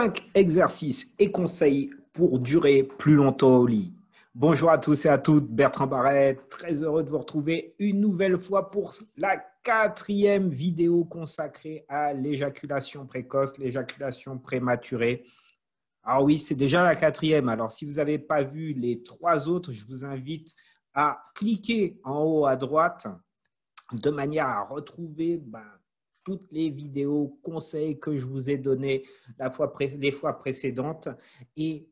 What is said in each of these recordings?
5 exercices et conseils pour durer plus longtemps au lit. Bonjour à tous et à toutes, Bertrand Barret, très heureux de vous retrouver une nouvelle fois pour la 4e vidéo consacrée à l'éjaculation précoce, l'éjaculation prématurée. Alors oui, c'est déjà la 4e. Alors si vous n'avez pas vu les 3 autres, je vous invite à cliquer en haut à droite de manière à retrouver toutes les vidéos, conseils que je vous ai donnés les fois précédentes. Et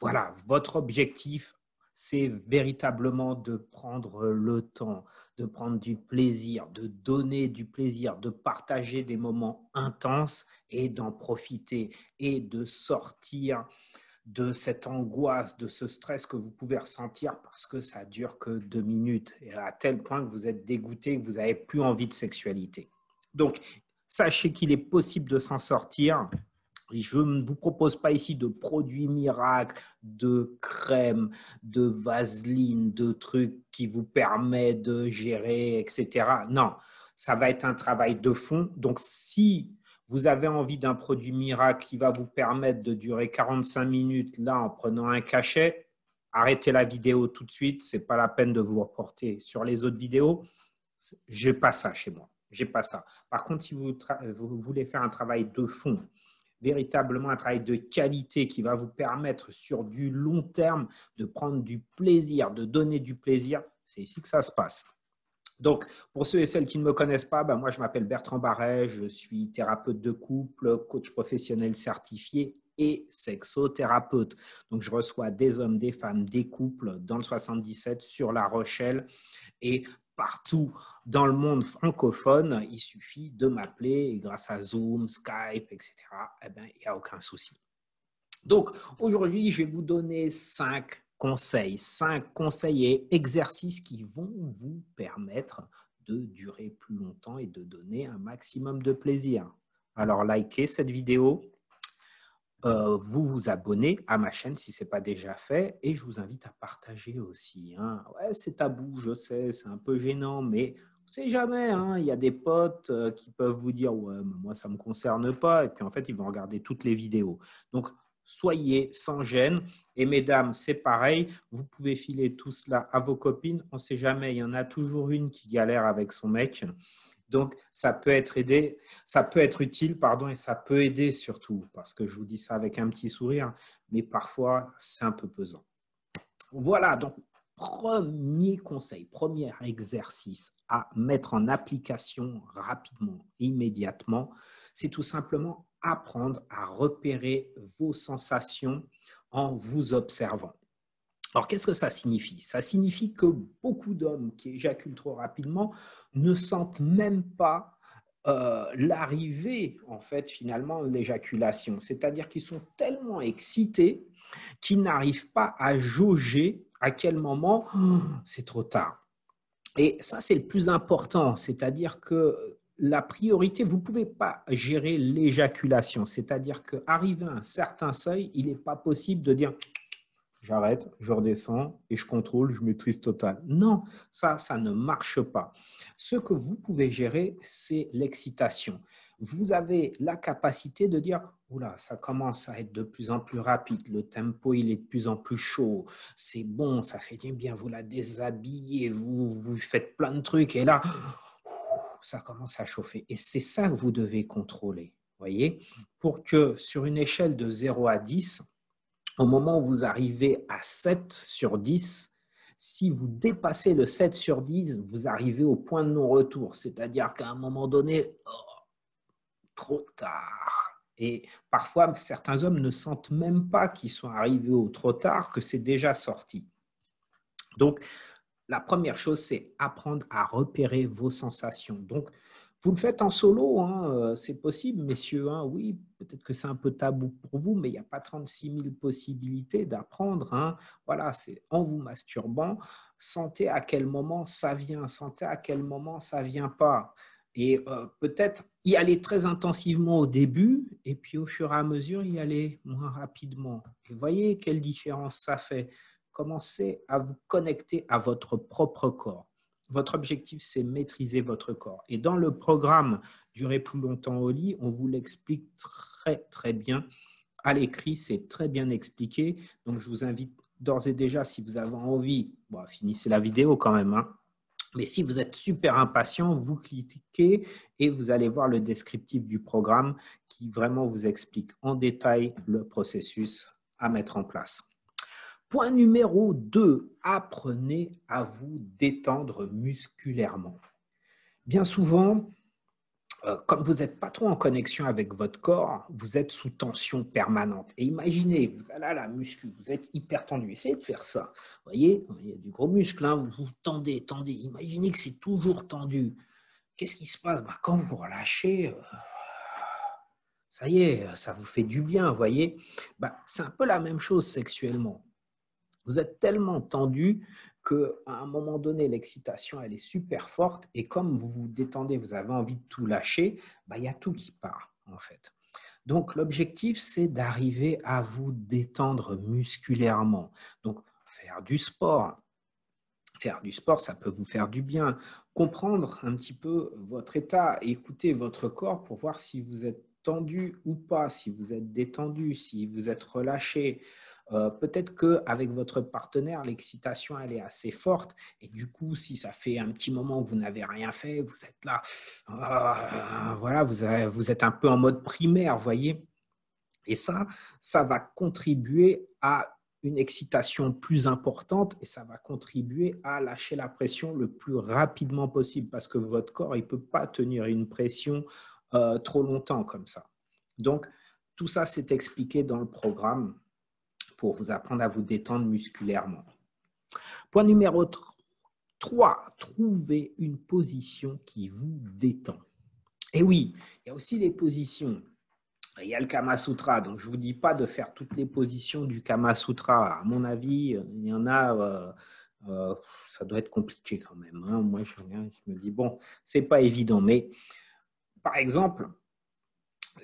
voilà, votre objectif, c'est véritablement de prendre le temps, de prendre du plaisir, de donner du plaisir, de partager des moments intenses et d'en profiter et de sortir de cette angoisse, de ce stress que vous pouvez ressentir parce que ça dure que 2 minutes et à tel point que vous êtes dégoûté, que vous n'avez plus envie de sexualité. Donc, sachez qu'il est possible de s'en sortir. Je ne vous propose pas ici de produits miracles, de crèmes, de vaseline, de trucs qui vous permettent de gérer, etc. Non, ça va être un travail de fond. Donc, si vous avez envie d'un produit miracle qui va vous permettre de durer 45 minutes là en prenant un cachet, arrêtez la vidéo tout de suite. Ce n'est pas la peine de vous reporter sur les autres vidéos. Je n'ai pas ça chez moi. J'ai pas ça. Par contre, si vous voulez faire un travail de fond, véritablement un travail de qualité qui va vous permettre sur du long terme de prendre du plaisir, de donner du plaisir, c'est ici que ça se passe. Donc, pour ceux et celles qui ne me connaissent pas, moi, je m'appelle Bertrand Barret, je suis thérapeute de couple, coach professionnel certifié et sexothérapeute. Donc, je reçois des hommes, des femmes, des couples dans le 77 sur La Rochelle et partout dans le monde francophone. Il suffit de m'appeler grâce à Zoom, Skype, etc. Il n'y a aucun souci. Donc, aujourd'hui, je vais vous donner 5 conseils et exercices qui vont vous permettre de durer plus longtemps et de donner un maximum de plaisir. Alors, likez cette vidéo, vous vous abonnez à ma chaîne si ce n'est pas déjà fait et je vous invite à partager aussi. Ouais, c'est tabou, je sais, c'est un peu gênant, mais on ne sait jamais. Il y a des potes qui peuvent vous dire « ouais, mais moi, ça ne me concerne pas » et puis en fait, ils vont regarder toutes les vidéos. Donc, soyez sans gêne. Et mesdames, c'est pareil, vous pouvez filer tout cela à vos copines. On ne sait jamais, il y en a toujours une qui galère avec son mec. Donc, ça peut être utile, et ça peut aider surtout, parce que je vous dis ça avec un petit sourire, mais parfois, c'est un peu pesant. Voilà, donc, premier conseil, premier exercice à mettre en application rapidement, immédiatement, c'est tout simplement apprendre à repérer vos sensations en vous observant. Alors, qu'est-ce que ça signifie? Ça signifie que beaucoup d'hommes qui éjaculent trop rapidement ne sentent même pas l'arrivée, en fait, finalement, de l'éjaculation. C'est-à-dire qu'ils sont tellement excités qu'ils n'arrivent pas à jauger à quel moment c'est trop tard. Et ça, c'est le plus important. C'est-à-dire que la priorité, vous ne pouvez pas gérer l'éjaculation. C'est-à-dire qu'arrivé à un certain seuil, il n'est pas possible de dire j'arrête, je redescends et je contrôle, je maîtrise total. Non, ça ne marche pas. Ce que vous pouvez gérer, c'est l'excitation. Vous avez la capacité de dire « oula, ça commence à être de plus en plus rapide, le tempo il est de plus en plus chaud, c'est bon, ça fait du bien, vous la déshabillez, vous faites plein de trucs et là, ça commence à chauffer. » Et c'est ça que vous devez contrôler, voyez, pour que sur une échelle de 0 à 10, au moment où vous arrivez à 7 sur 10, si vous dépassez le 7 sur 10, vous arrivez au point de non-retour. C'est-à-dire qu'à un moment donné, trop tard. Et parfois, certains hommes ne sentent même pas qu'ils sont arrivés au trop tard, que c'est déjà sorti. Donc, la première chose, c'est apprendre à repérer vos sensations. Donc, vous le faites en solo, c'est possible, messieurs. Oui, peut-être que c'est un peu tabou pour vous, mais il n'y a pas 36 000 possibilités d'apprendre. Voilà, c'est en vous masturbant, sentez à quel moment ça vient, sentez à quel moment ça ne vient pas. Et peut-être y aller très intensivement au début, et puis au fur et à mesure, y aller moins rapidement. Et voyez quelle différence ça fait. Commencez à vous connecter à votre propre corps. Votre objectif, c'est maîtriser votre corps. Et dans le programme Durer plus longtemps au lit, on vous l'explique très, très bien À l'écrit, c'est très bien expliqué. Donc, je vous invite d'ores et déjà, si vous avez envie, bon, finissez la vidéo quand même, hein. Mais si vous êtes super impatient, vous cliquez et vous allez voir le descriptif du programme qui vraiment vous explique en détail le processus à mettre en place. Point numéro 2, apprenez à vous détendre musculairement. Bien souvent, comme vous n'êtes pas trop en connexion avec votre corps, vous êtes sous tension permanente. Et imaginez, vous allez à la muscu, vous êtes hyper tendu. Essayez de faire ça. Vous voyez, il y a du gros muscle, hein, vous tendez. Imaginez que c'est toujours tendu. Qu'est-ce qui se passe? Quand vous relâchez, ça y est, ça vous fait du bien, vous voyez. C'est un peu la même chose sexuellement. Vous êtes tellement tendu qu'à un moment donné, l'excitation, elle est super forte. Et comme vous vous détendez, vous avez envie de tout lâcher, il y a tout qui part, en fait. Donc, l'objectif, c'est d'arriver à vous détendre musculairement. Donc, faire du sport. Faire du sport, ça peut vous faire du bien. Comprendre un petit peu votre état, écouter votre corps pour voir si vous êtes tendu ou pas, si vous êtes détendu, si vous êtes relâché. Peut-être qu'avec votre partenaire, l'excitation, elle est assez forte. Et du coup, si ça fait un petit moment que vous n'avez rien fait, vous êtes là, voilà, vous êtes un peu en mode primaire, vous voyez. Et ça va contribuer à une excitation plus importante et ça va contribuer à lâcher la pression le plus rapidement possible parce que votre corps ne peut pas tenir une pression trop longtemps comme ça. Donc, tout ça, c'est expliqué dans le programme pour vous apprendre à vous détendre musculairement. Point numéro 3, trouvez une position qui vous détend. Et oui, il y a aussi des positions. Il y a le Kama Sutra, donc je ne vous dis pas de faire toutes les positions du Kama Sutra. À mon avis, il y en a, ça doit être compliqué quand même, hein. Moi, je me dis, bon, ce n'est pas évident. Mais par exemple,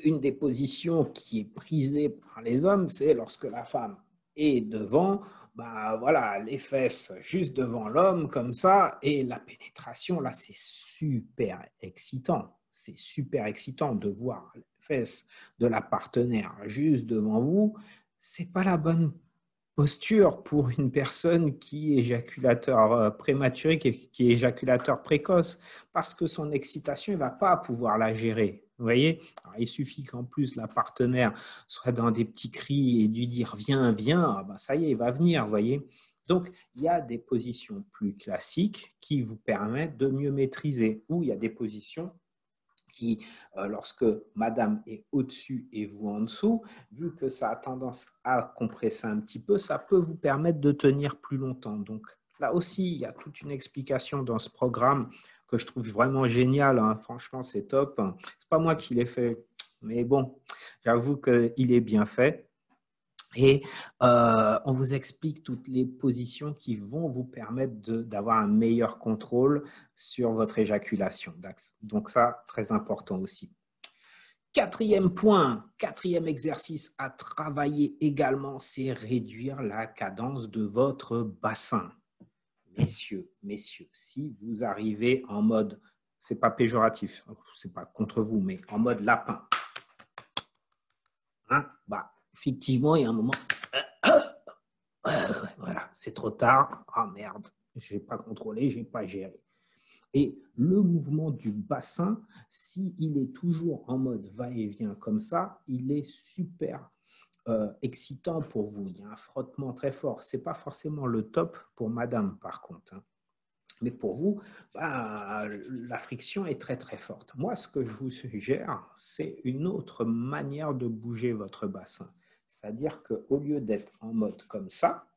une des positions qui est prisée par les hommes, c'est lorsque la femme est devant, voilà, les fesses juste devant l'homme, comme ça, et la pénétration, là, c'est super excitant. C'est super excitant de voir les fesses de la partenaire juste devant vous. Ce n'est pas la bonne posture pour une personne qui est éjaculateur prématuré, qui est éjaculateur précoce, parce que son excitation, il ne va pas pouvoir la gérer. Vous voyez? Alors, il suffit qu'en plus la partenaire soit dans des petits cris et lui dire « viens, viens », ça y est, il va venir, vous voyez? Donc, il y a des positions plus classiques qui vous permettent de mieux maîtriser, ou il y a des positions qui, lorsque madame est au-dessus et vous en dessous, vu que ça a tendance à compresser un petit peu, ça peut vous permettre de tenir plus longtemps. Donc là aussi, il y a toute une explication dans ce programme que je trouve vraiment génial, hein. Franchement, c'est top. Ce n'est pas moi qui l'ai fait, mais bon, j'avoue qu'il est bien fait. Et on vous explique toutes les positions qui vont vous permettre d'avoir un meilleur contrôle sur votre éjaculation. Donc ça, très important aussi. Quatrième point, quatrième exercice à travailler également, c'est réduire la cadence de votre bassin. Messieurs, si vous arrivez en mode, ce n'est pas péjoratif, ce n'est pas contre vous, mais en mode lapin, hein, effectivement, il y a un moment, voilà, c'est trop tard, merde, je n'ai pas contrôlé, je n'ai pas géré. Et le mouvement du bassin, s'il est toujours en mode va-et-vient comme ça, il est super excitant pour vous. Il y a un frottement très fort. Ce n'est pas forcément le top pour madame, par contre, hein. Mais pour vous, la friction est très, très forte. Moi, ce que je vous suggère, c'est une autre manière de bouger votre bassin. C'est-à-dire qu'au lieu d'être en mode comme ça,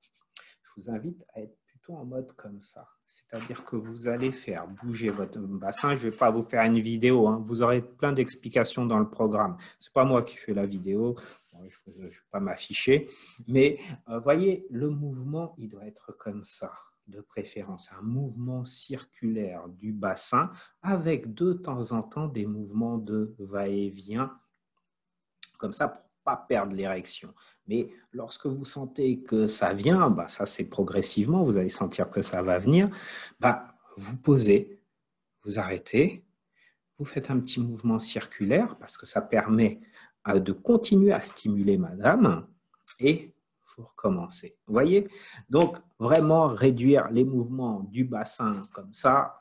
je vous invite à être plutôt en mode comme ça. C'est-à-dire que vous allez faire bouger votre bassin. Je ne vais pas vous faire une vidéo, hein. Vous aurez plein d'explications dans le programme. Ce n'est pas moi qui fais la vidéo. Je ne vais pas m'afficher. Mais voyez, le mouvement, il doit être comme ça, de préférence. Un mouvement circulaire du bassin avec de temps en temps des mouvements de va-et-vient. Comme ça, pour pas perdre l'érection. Mais lorsque vous sentez que ça vient, ça c'est progressivement, vous allez sentir que ça va venir, vous posez, vous arrêtez, vous faites un petit mouvement circulaire parce que ça permet de continuer à stimuler madame et vous recommencez. Vous voyez? Donc, vraiment réduire les mouvements du bassin comme ça,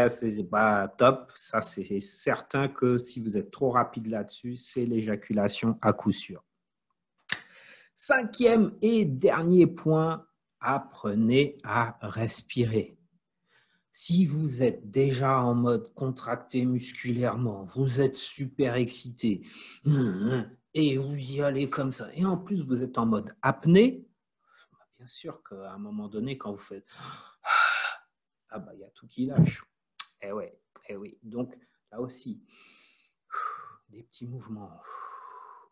c'est pas top. Ça, c'est certain que si vous êtes trop rapide là-dessus, c'est l'éjaculation à coup sûr. Cinquième et dernier point, apprenez à respirer. Si vous êtes déjà en mode contracté musculairement, vous êtes super excité et vous y allez comme ça, et en plus vous êtes en mode apnée, bien sûr qu'à un moment donné, quand vous faites ah bah il y a tout qui lâche. Eh ouais, eh oui. Donc là aussi, des petits mouvements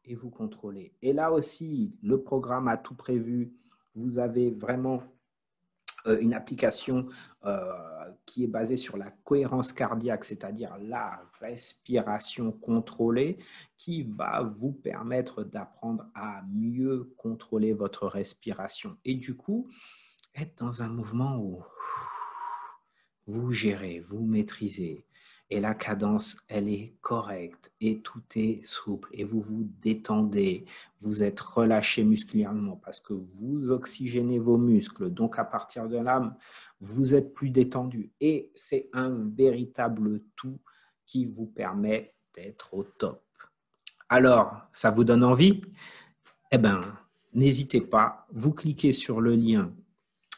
et vous contrôlez. Et là aussi, le programme a tout prévu. Vous avez vraiment une application qui est basée sur la cohérence cardiaque, c'est-à-dire la respiration contrôlée, qui va vous permettre d'apprendre à mieux contrôler votre respiration. Et du coup, être dans un mouvement où vous gérez, vous maîtrisez, et la cadence, elle est correcte, et tout est souple, et vous vous détendez, vous êtes relâché musculairement parce que vous oxygénez vos muscles. Donc, à partir de là, vous êtes plus détendu. Et c'est un véritable tout qui vous permet d'être au top. Alors, ça vous donne envie? Eh bien, n'hésitez pas, vous cliquez sur le lien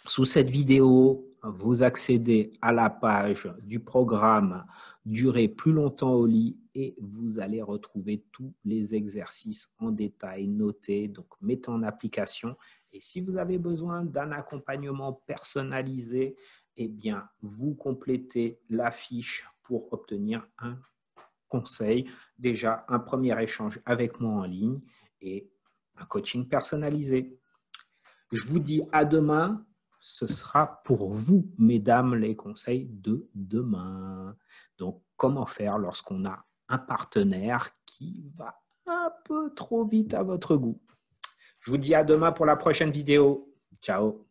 sous cette vidéo, vous accédez à la page du programme Durer plus longtemps au lit et vous allez retrouver tous les exercices en détail notés. Donc, mettez en application. Et si vous avez besoin d'un accompagnement personnalisé, eh bien, vous complétez la fiche pour obtenir un conseil, déjà un premier échange avec moi en ligne et un coaching personnalisé. Je vous dis à demain. Ce sera pour vous, mesdames, les conseils de demain. Donc, comment faire lorsqu'on a un partenaire qui va un peu trop vite à votre goût. Je vous dis à demain pour la prochaine vidéo. Ciao.